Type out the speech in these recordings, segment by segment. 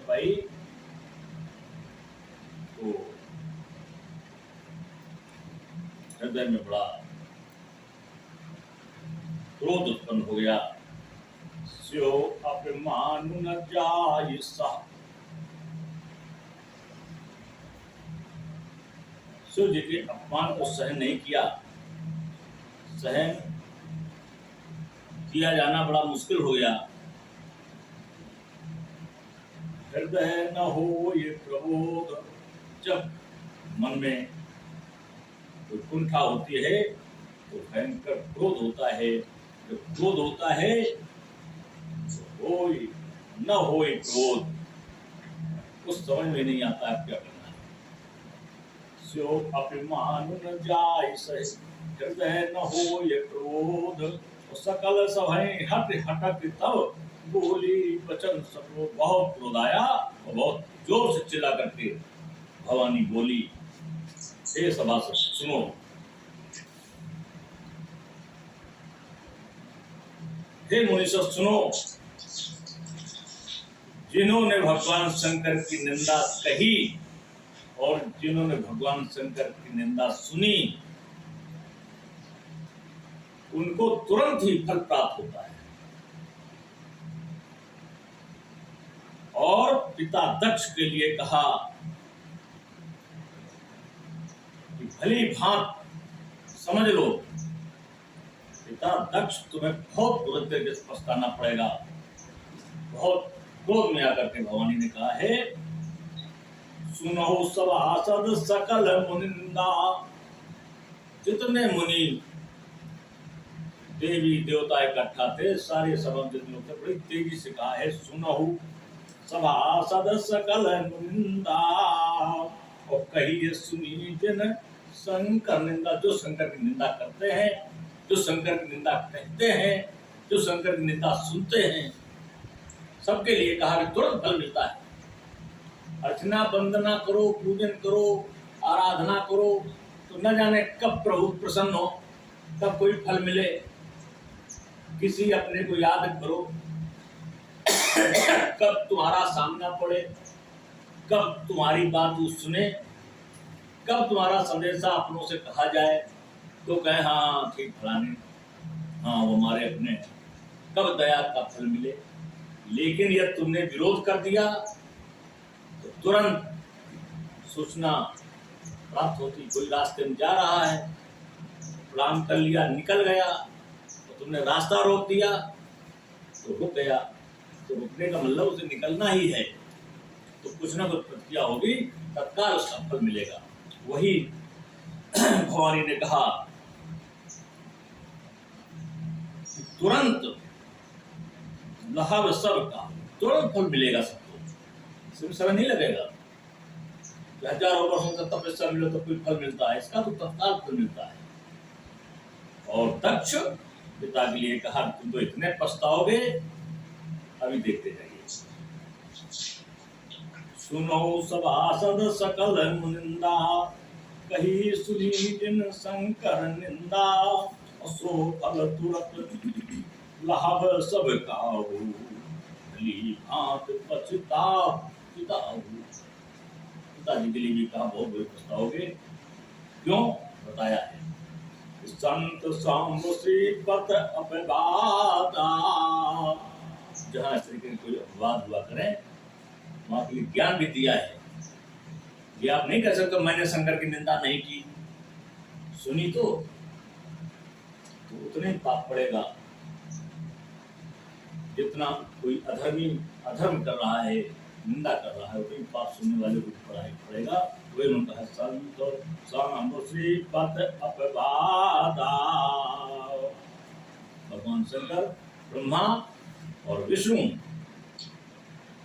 पाई तो हृदय में बड़ा क्रोध उत्पन्न हो गया। स्यो अभिमान न जाय सह। शिव जी के अपमान को सहन नहीं किया। सहन किया जाना बड़ा मुश्किल हो गया। हृदय न हो ये प्रबोध। जब मन में कोई कुंठा होती है तो भयंकर क्रोध होता है। जब क्रोध होता है तो होय न होय क्रोध, कुछ समझ में नहीं आता है क्या करना है। स्यो अभिमान न जाय सहे, हृदय न होय क्रोध। सकल सभय हट हटक तब बोली वचन सब। बहुत क्रोध आया और बहुत जोर से चिल्ला करके भवानी बोली, हे सभासद सुनो। हे मुनीश्वर सुनो, जिन्होंने भगवान शंकर की निंदा कही और जिन्होंने भगवान शंकर की निंदा सुनी उनको तुरंत ही फल प्राप्त होता है। और पिता दक्ष के लिए कहा कि भली भांत समझ लो, पिता दक्ष तुम्हें बहुत बुरे तरीके से पछताना पड़ेगा। बहुत क्रोध में आकर के भवानी ने कहा है, सुनो सभासद सकल मुनिंदा। जितने मुनि देवी देवता इकट्ठा थे, सारे संबंधित लोग थे, बड़ी तेजी से कहा है, सुनो सभासद सकल मुनिंदा। और कहिए सुनी जिन शंकर निंदा। जो शंकर की निंदा करते हैं, जो शंकर की निंदा कहते हैं, जो शंकर की निंदा सुनते हैं, सबके लिए कहा कि तुरंत फल मिलता है। अर्चना वंदना करो, पूजन करो, आराधना करो, तो न जाने कब प्रभु प्रसन्न हो, कब कोई फल मिले। किसी अपने को याद करो, कब तुम्हारा सामना पड़े, कब तुम्हारी बात वो सुने, कब तुम्हारा संदेशा अपनों से कहा जाए तो कहे हाँ ठीक फलाने, हाँ वो हमारे अपने, कब दया का फल मिले। लेकिन यदि तुमने विरोध कर दिया तो तुरंत सूचना प्राप्त होती। कोई रास्ते में जा रहा है, प्रणाम कर लिया, निकल गया, तो तुमने रास्ता रोक दिया तो रुक गया। तो रुकने का मतलब उसे निकलना ही है, तो कुछ ना कुछ प्रतिक्रिया होगी, तत्काल उसका फल मिलेगा। वही भवानी ने कहा तुरंत लहव सबका, तुरंत फल मिलेगा सबको। सिर्फ समय नहीं लगेगा। हजारों वर्षों तक तपस्या मिले तो कोई फल मिलता है, इसका तो तत्काल फल मिलता है। और दक्ष पिता के लिए कहा, तुम तो इतने पछताओगे, अभी देखते जाइए। सुनो सभासद सकल मुनिंदा, कही सुनी जिन शंकर निंदा। सो फल तुरंत लाभ सब काहू, भली भांत पछताऊ। पिताजी के लिए भी कहा, बहुत बुरे पछताओगे। क्यों? बताया है, संत सांब श्रीपत अपवादा। जहाँ इस तरीके कोई अपवाद हुआ करें, वहां के लिए ज्ञान भी दिया है। ये आप नहीं कह सकते मैंने शंकर की निंदा नहीं की, सुनी तो उतने ही पाप पड़ेगा जितना कोई अधर्मी अधर्म कर रहा है, निंदा कर रहा है, उतनी पाप सुनने वाले को पड़ेगा। वही उनका है संत सांब श्रीपत अपवादा। भगवान शंकर, ब्रह्मा और विष्णु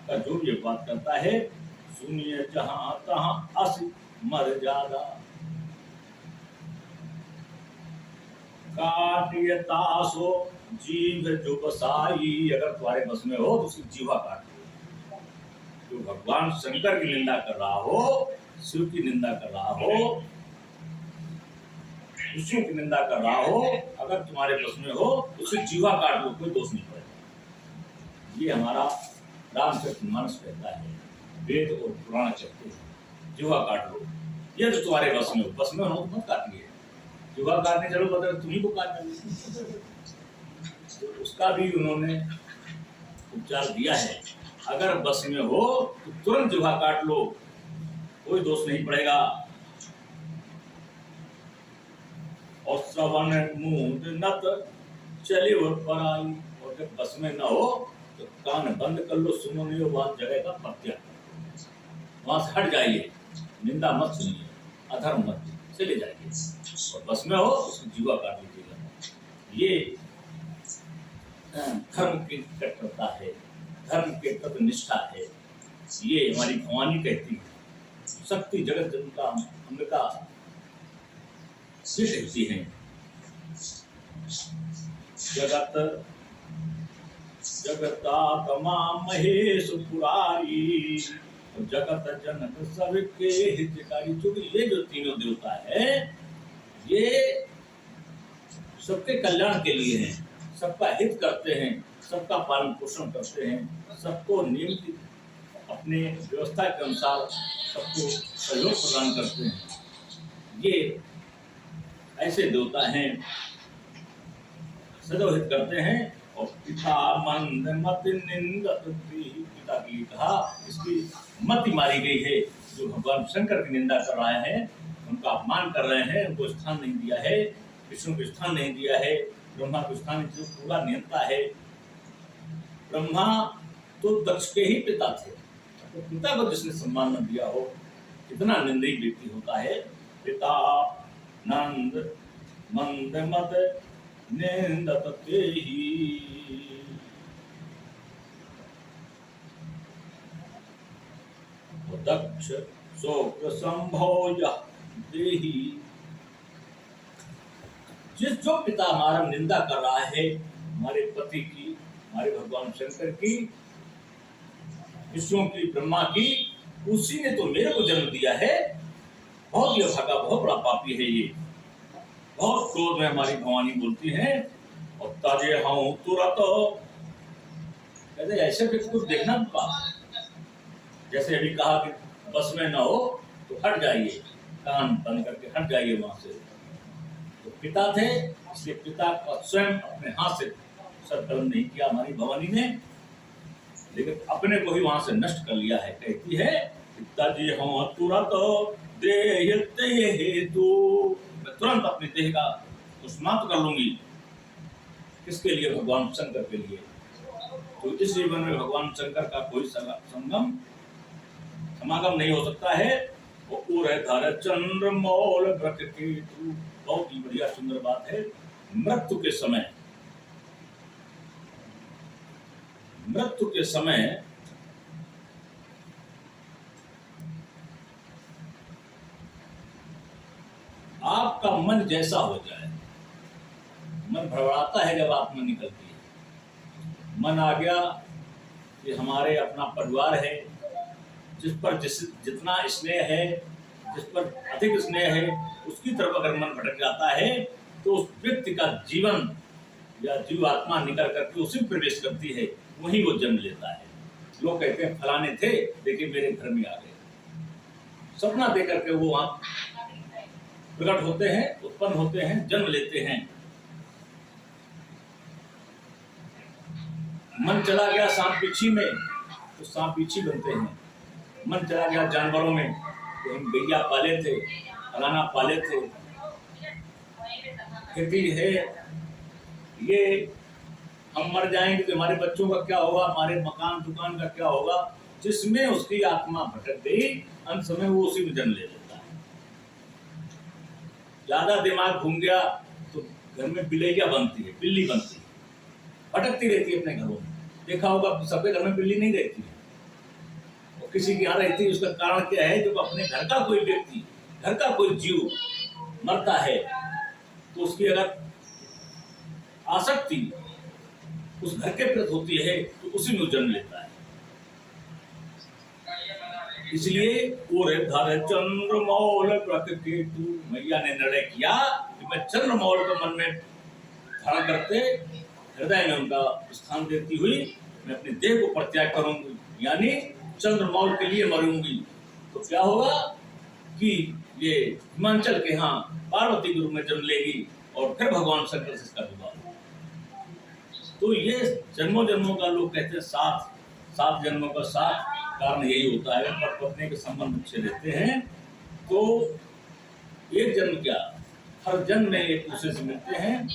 का जो भी बात करता है, सुनिए जहां तहां अस मर्यादा। काटिए तासो जीव जो बसाई। अगर तुम्हारे बस में हो तो उसकी जीवा काट दो। जो भगवान शंकर की निंदा कर रहा हो, शिव की निंदा कर रहा हो, विष्णु की निंदा कर रहा हो, अगर तुम्हारे बस में हो तो उसकी जीवा काट दो, कोई दोष नहीं पड़ेगा। ये हमारा रामचरितमानस कहता है। वेद और पुराण कहते हैं जुआ काट लो, ये तो तुम्हारे बस में हो, बस में हो तो मत काटिए। जुआ काटने चलो बता तुम्ही को काटना। तो उसका भी उन्होंने उपचार दिया है। अगर बस में हो तो तुरंत जुआ काट लो, कोई दोष नहीं पड़ेगा। और श्रवण मूड नत चले पर आई, और जब बस में न हो तो कान बंद कर लो, सुनो नहीं हो वहां जगह का प्रत्याग, वहां से हट जाइए, निंदा मत सुनिए, अधर्म मत चले जाइए। और बस में हो उसको जुआ काट लीजिएगा। ये धर्म की कट्टरता है, धर्म के तत्व निष्ठा है। ये हमारी भवानी कहती है, शक्ति जगत जनता अम्बिका कहती है, जगत जगतात्मा महेश पुरारी, जगत जनक सबके हितकारी। चूंकि ये जो तीनों देवता है ये सबके कल्याण के लिए हैं, सबका हित करते हैं, सबका पालन पोषण करते हैं, सबको नियमित अपने व्यवस्था के अनुसार सबको सहयोग प्रदान करते हैं। ये ऐसे देवता हैं, सदैव हित करते हैं। और पिता मंद मत निंदत, पिता के लिए कहा, इसकी मति मारी गई है। जो भगवान शंकर की निंदा कर रहे हैं, उनका अपमान कर रहे हैं, उनको स्थान नहीं दिया है, विष्णु को स्थान नहीं दिया है, ब्रह्मा को स्थान, जो पूरा नियंता है। ब्रह्मा तो दक्ष के ही पिता थे, तो पिता को जिसने सम्मान न दिया हो, कितना निंदनीय व्यक्ति होता है। पिता नंद मंद मत निंदत तेहि, दक्ष शोक संभोज देहि। जिस जो पिता हमारा निंदा कर रहा है, हमारे पति की, हमारे भगवान शंकर की, विष्णु की, ब्रह्मा की, उसी ने तो मेरे को जन्म दिया है। बहुत ही भागा, बहुत बड़ा पापी है ये। बहुत क्रोध में हमारी भवानी बोलती है, और ताजे हूं तुरंत, कहते ऐसे व्यक्ति को देखना पाप। जैसे अभी कहा कि बस में ना हो तो हट जाइए, कान बंद करके हट जाइए वहां से। तो पिता थे, इसलिए पिता का स्वयं अपने हाथ से सत्कर्म नहीं किया हमारी भवानी ने, लेकिन अपने को ही वहां से नष्ट कर लिया है। कहती है ताजे हूं तुरंत देह हेतु, मैं तुरंत अपने देह का समाप्त कर लूंगी। किसके लिए? भगवान शंकर के लिए। तो इस जीवन में भगवान शंकर का कोई संगम समागम नहीं हो सकता है। वो धर चंद्र मौल व्रत केतु, बहुत ही बढ़िया सुंदर बात है। मृत्यु के समय आपका मन जैसा हो जाए, मन भड़बड़ाता है जब आत्मा निकलती है। मन आ गया कि हमारे अपना परिवार है, जिस पर जितना स्नेह है, जिस पर अधिक स्नेह है, उसकी तरफ अगर मन भटक जाता है तो उस व्यक्ति का जीवन या जीव आत्मा निकल करके उसी में प्रवेश करती है, वहीं वो जन्म लेता है। लोग कहते हैं फलाने थे लेकिन मेरे घर में आ गए, सपना दे करके वो वहां प्रकट होते हैं, उत्पन्न होते हैं, जन्म लेते हैं। मन चला गया सांप बिच्छी में तो सांप बिच्छी बनते हैं। मन चला गया जानवरों में, तो हम गैया पाले थे, फलाना पाले थे, खेती है, ये हम मर जाएंगे तो हमारे बच्चों का क्या होगा, हमारे मकान दुकान का क्या होगा। जिसमें उसकी आत्मा भटक गई, अंत समय वो उसी में जन्म ले लेता है। ज्यादा दिमाग घूम गया तो घर में बिल्ली बनती है, भटकती रहती है अपने घरों में। देखा होगा सबके घर में बिल्ली नहीं रहती है, और किसी के यहाँ रहती है। उसका कारण क्या है? जब अपने घर का कोई व्यक्ति, घर का कोई जीव मरता है तो उसकी अगर आसक्ति उस घर के प्रति होती है तो उसी में जन्म लेता है। इसलिए धर चंद्रमौल केतु, मैया ने निर्णय किया कि मैं चंद्रमौल को मन में धारण करते, हृदय में उनका स्थान देती हुई मैं अपने देह को परित्याग करूंगी। यानी चंद्रमौल के लिए मरूंगी, तो क्या होगा कि ये हिमांचल के यहाँ पार्वती गुरु में जन्म लेगी और फिर भगवान शंकर से इसका विवाह होगा। तो ये जन्मों जन्मों का लोग कहते हैं सात जन्मों का साथ कारण यही होता है, पर पत्नी के संबंध अच्छे रहते हैं तो एक जन्म क्या हर जन्म में एक दूसरे से मिलते हैं,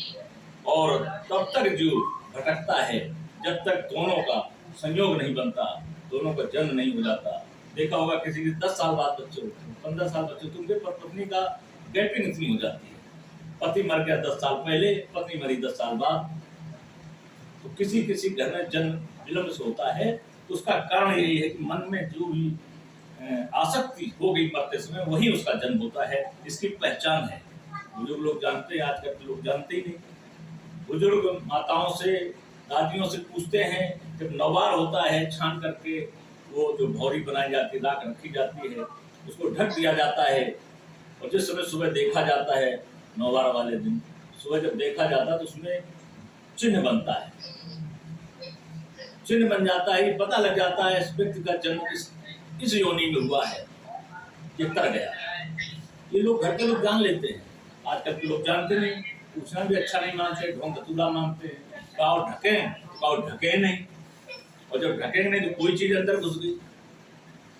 और तब तक जो भटकता है जब तक दोनों का संयोग नहीं बनता, दोनों का जन्म नहीं हो जाता। देखा होगा किसी के 10 साल बाद बच्चे होते हैं, 15 साल बच्चे होते हैं, पर पत्नी का गैपिंग इतनी हो जाती है, पति मर गया 10 साल पहले, पत्नी मरी 10 साल बाद। तो किसी किसी घर में जन्म विलंब से होता है, तो उसका कारण यही है कि मन में जो भी आसक्ति हो गई मरते समय, वही उसका जन्म होता है। इसकी पहचान है, बुजुर्ग लोग जानते हैं, आजकल के लोग जानते ही नहीं। बुजुर्ग माताओं से दादियों से पूछते हैं, जब नौवार होता है छान करके वो जो भौरी बनाई जाती है, राख रखी जाती है, उसको ढक दिया जाता है, और जिस समय सुबह देखा जाता है नौवार वाले दिन सुबह जब देखा जाता है तो उसमें चिन्ह बनता है, चिन्ह बन जाता है, पता लग जाता है इस व्यक्ति का जन्म इस योनि में हुआ है, ये तर गया। ये लोग घर के लोग जान लेते हैं, आजकल के लोग जानते नहीं, पूछना भी अच्छा नहीं मानते, ढोंग धतूरा मानते हैं। काव ढके नहीं, और जब ढकेंगे नहीं तो कोई चीज अंदर घुस गई,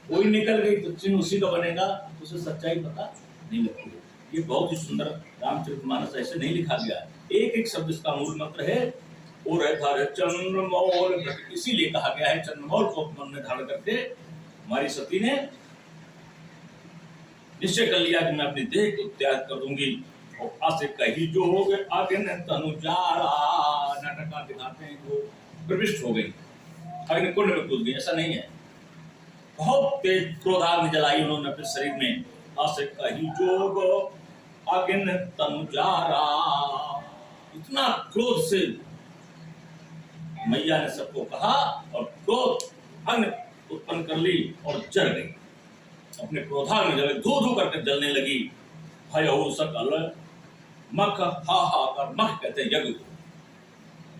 कोई निकल गई तो चिन्ह उसी का बनेगा, उसे सच्चाई पता नहीं लगती है। ये बहुत ही सुंदर रामचरितमानस ऐसे नहीं लिखा गया, एक एक शब्द इसका मूल मंत्र है। और चंद्रमौल, इसीलिए कहा गया है चंद्रमौल को मन में धारण करके हमारी सती ने निश्चय कर लिया कि मैं अपनी देह को त्याग कर दूंगी, और आसे कही जो हो गए आगे न तनु जारा, नाटक दिखाते हैं वो प्रविष्ट हो गई, अग्निकुंड में कूद गई। ऐसा नहीं है, बहुत तेज क्रोधाग्नि जलाई उन्होंने अपने शरीर में, आसे कही जोग आगे न तनु जारा, इतना क्रोध से मैया ने सबको कहा और क्रोध अग्नि उत्पन्न कर ली और जल गई, अपने क्रोधाग्नि जल धू धू करके जलने लगी। भय हो सकल मख हा कर, मख कहते हैं यज्ञ को।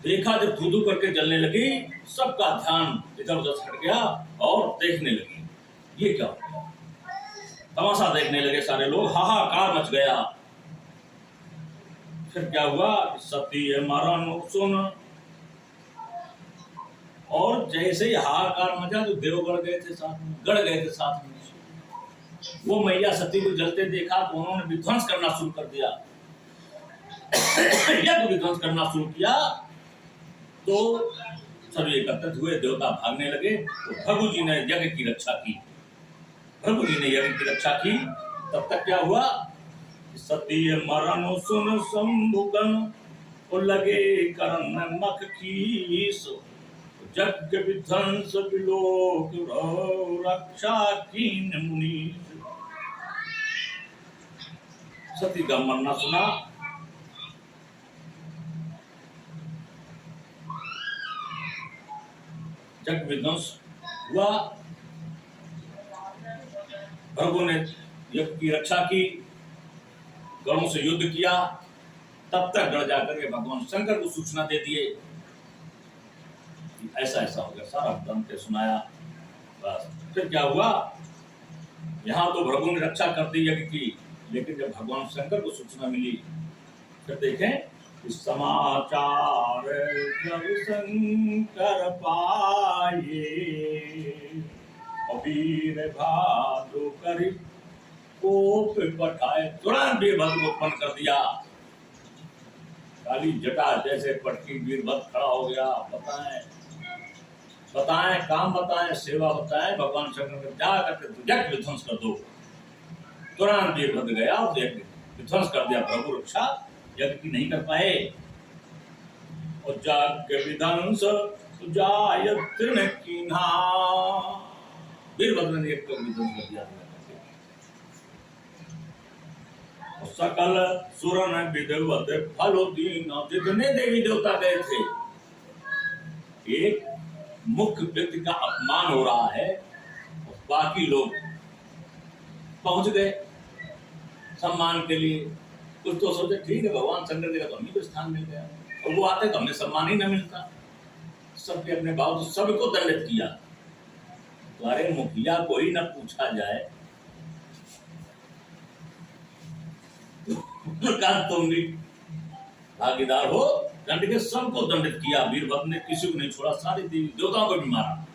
देखा जब धू धू करके जलने लगी, सबका ध्यान इधर उधर हट गया और देखने लगी ये क्या हो गया, तमाशा देखने लगे सारे लोग, हाहाकार मच गया। फिर क्या हुआ, सती मरण सुन, और जैसे ही हाहाकार मचा तो देव गड़ गए थे साथ में, गड़ गए थे साथ में। वो मैया सती को जलते देखा तो उन्होंने विध्वंस करना शुरू कर दिया, यज्ञ विध्वंस करना शुरू किया, तो सभी एकत्रित हुए, देवता भागने लगे। तो भृगु जी ने यज्ञ की रक्षा की, भृगु जी ने यज्ञ की रक्षा की। तब तक क्या हुआ, सती मरण सुन शंभुगन, को लगे करन मख कीस, यज्ञ विध्वंस विलोक रक्षा कीन मुनीस। सती का मरना सुना, यज्ञ विध्वंस हुआ, भृगु ने यज्ञ की रक्षा की, गणों से युद्ध किया। तब तक गढ़ जाकर के भगवान शंकर को सूचना दे दिए ऐसा ऐसा हो गया, सारा वृत्तांत सुनाया। बस फिर क्या हुआ, यहाँ तो भृगु ने रक्षा कर दी यज्ञ की, लेकिन जब भगवान शंकर को सूचना मिली, फिर देखें इस समाचार जब शंकर पाए, वीर भादु करी कोप पठाए, तुरंत वीरभद्र को उत्पन्न कर दिया। काली जटा जैसे पटकी, वीरभद्र खड़ा हो गया, बताएं काम बताएं, सेवा बताएं। भगवान शंकर ने जा करके यज्ञ विध्वंस कर दो, तुरंत वीरभद्र गया और यज्ञ विध्वंस कर दिया। प्रभु रक्षा यज्ञ की नहीं कर पाए, और यज्ञ विध्वंस जायत्र कीन्हा, वीरभद्र ने यज्ञ विध्वंस कर दिया। सकल सुरन विधवत फलो दीन, जितने देवी देवता गए थे, एक मुख्य व्यक्ति का अपमान हो रहा है, और बाकी लोग पहुंच गए सम्मान के लिए। कुछ तो सोचे ठीक है भगवान शंकर जी का तो हमें को स्थान मिल गया, और वो आते तो हमें सम्मान ही न मिलता। सबके अपने भाव तो सबको दंडित किया, तुम्हारे मुखिया को ही न पूछा जाए उनका तुम भी भागीदार हो। दंड के सबको दंडित किया, वीरभद्र ने किसी को नहीं छोड़ा, सारी देवी देवताओं को भी मारा।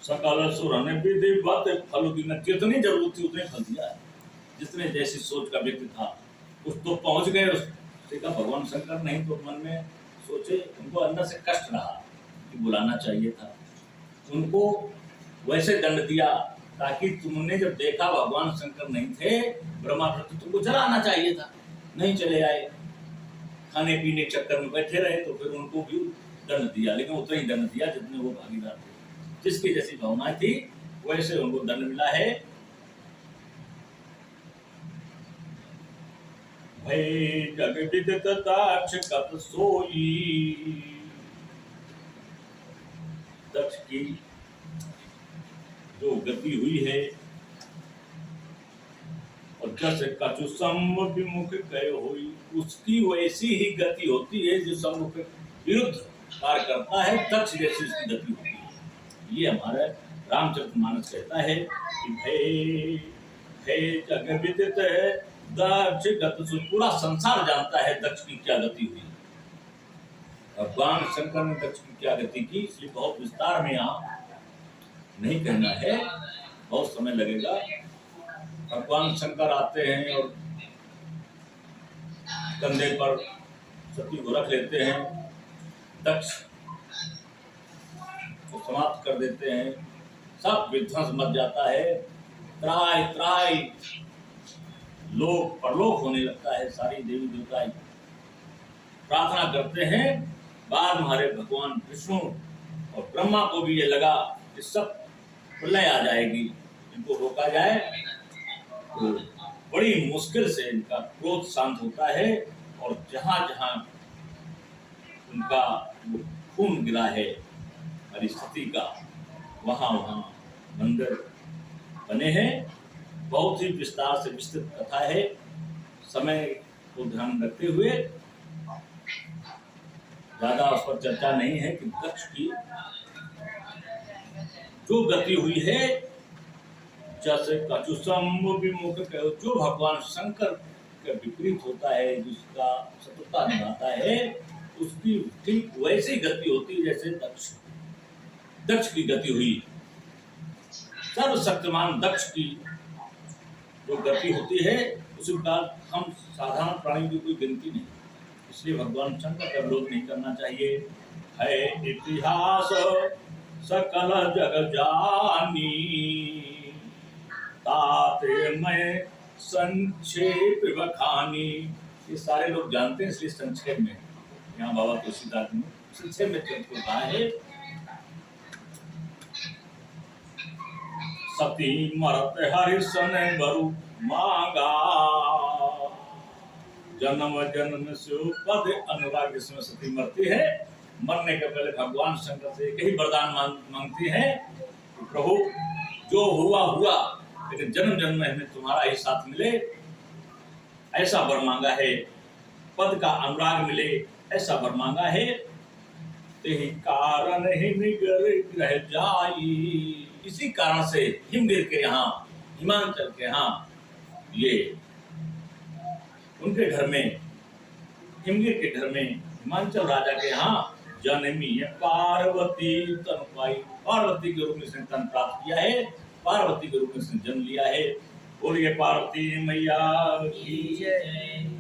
सकल असुर ने भी देव बात फलों की, जितनी जरूरत थी उतने फल दिया, जितने जैसी सोच का व्यक्ति था उस तो पहुंच गए। उससे का भगवान शंकर नहीं तो मन में सोचे, उनको अंदर से कष्ट रहा कि बुलाना चाहिए था, उनको वैसे दंड दिया ताकि तुमने जब देखा भगवान शंकर नहीं थे, ब्रह्मा तो तुमको जलाना चाहिए था, नहीं चले आए, खाने पीने चक्कर में बैठे रहे, तो फिर उनको भी दंड दिया, लेकिन उतना ही दंड दिया जितने वो भागीदार थे, जिसकी जैसी भावना थी वैसे उनको दंड मिला है। भय जग विदित दक्ष कत सोई, दक्ष की जो गति हुई है और जस कछु सम्मुख विमुख गए हुई, उसकी वैसी ही गति होती है जो सम्मुख विरुद्ध कार्य करता है, दक्ष जैसी उसकी गति होती है। ये हमारा रामचरितमानस कहता है कि भय भय जग विदित है दक्ष गत सो, पूरा संसार जानता है दक्ष की क्या गति हुई। भगवान शंकर ने दक्ष की क्या गति की, इसलिए बहुत विस्तार में यहाँ नहीं कहना है, बहुत समय लगेगा। भगवान शंकर आते हैं और कंधे पर सती को रख लेते हैं, दक्ष को समाप्त कर देते हैं, सब विध्वंस मच जाता है, त्राय त्राय लोक परलोक होने लगता है। सारी देवी देवता प्रार्थना करते हैं। बाद में हमारे भगवान विष्णु और ब्रह्मा को भी ये लगा कि सब प्रलय आ जाएगी, इनको रोका जाए, तो बड़ी मुश्किल से इनका क्रोध शांत होता है और जहां जहां उनका खून गिरा है परिस्थिति का, वहां वहां मंदिर बने हैं। बहुत ही विस्तार से विस्तृत कथा है, समय को ध्यान रखते हुए ज्यादा उस पर चर्चा नहीं है कि दक्ष की जो गति हुई है, जैसे कछु सम्मुख विमुख, जो भगवान शंकर के विपरीत होता है, जिसका शत्रुता निभाता है, उसकी ठीक वैसी गति होती है जैसे दक्ष की गति हुई। सर्वशक्तिमान दक्ष की जो गति होती है उसी प्रकार हम साधारण प्राणी की कोई गिनती नहीं, इसलिए भगवान शंकर का विरोध नहीं करना चाहिए। है इतिहास सकल जग जानी, ताते मैं संक्षेप बखानी। ये सारे लोग जानते हैं, इसलिए संक्षेप में यहाँ बाबा तुलसीदास ने संक्षेप में चरित्र कहा है। सती मरत हरिशन बरु मांगा, जन्म जन्म से पद अनुराग। इसमें सती मरती है, मरने के पहले भगवान शंकर से एक ही वरदान मांगती है कि प्रभु जो हुआ हुआ, लेकिन जन्म जन्म में हमें तुम्हारा ही साथ मिले, ऐसा वर मांगा है। पद का अनुराग मिले, ऐसा वर मांगा है। तेहि कारण ही निगर रह जाई, इसी कारण से हिमगिर के यहाँ, हिमांचल के यहाँ, ये उनके घर में, हिमगिर के घर में, हिमांचल राजा के यहाँ जन्मी है पार्वती तन पाई। पार्वती के रूप में इसने तन प्राप्त किया है, पार्वती के रूप में इसने जन्म लिया है। बोलिए पार्वती मैया की जय।